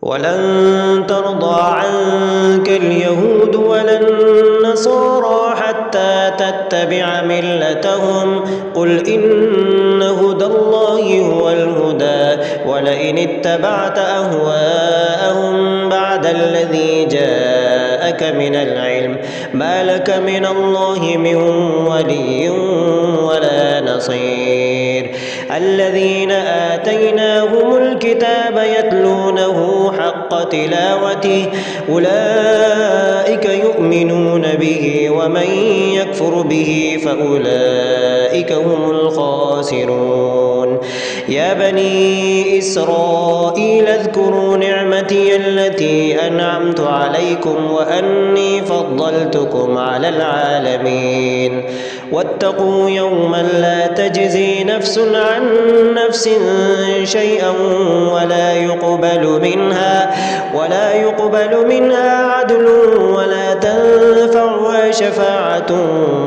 ولن ترضى عنك اليهود ولا النصارى حتى تتبع ملتهم قل إن هدى الله هو الهدى ولئن اتبعت أهواءهم بعد الذي جاءك من العلم ما لك من الله من ولي ولا نصير. الذين آتيناهم الكتاب يتلونه حق تلاوته أولئك يؤمنون به ومن يكفر به فأولئك هم الخاسرون. يا بني إسرائيل اذكروا نعمتي التي أنعمت عليكم وأني فضلتكم على العالمين واتقوا يوما لا تجزي نفس عن نفس شيئا ولا يقبل منها عدل ولا تنفعها شفاعة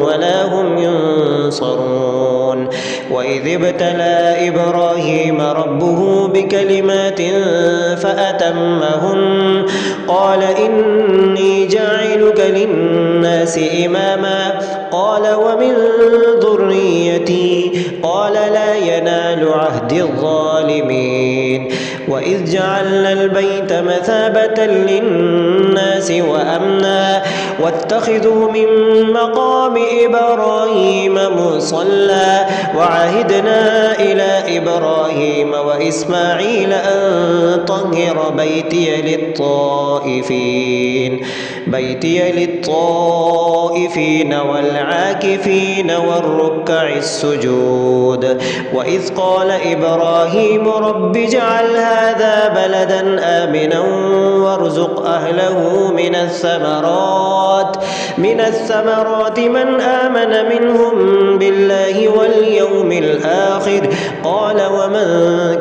ولا هم ينصرون. وإذ ابتلى إبراهيم ربه بكلمات فأتمهن قال إني جاعلك للناس إماما قال ومن ذريتي قال لا ينال عهد الظالمين. وإذ جعلنا البيت مثابة للناس وأمنا واتخذوا من مقام إبراهيم مصلى وعهدنا إلى إبراهيم وإسماعيل أن طهر بيتي للطائفين والعاكفين والركع السجود. وإذ قال إبراهيم رب اجعل هذا بلدا آمنا وارزق أهله من الثمرات من آمن منهم بالله واليوم الآخر قال ومن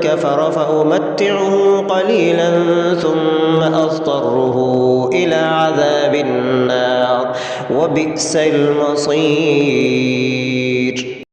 كفر فأمتعه قليلا ثم أضطره إلى عذاب النار وبئس المصير.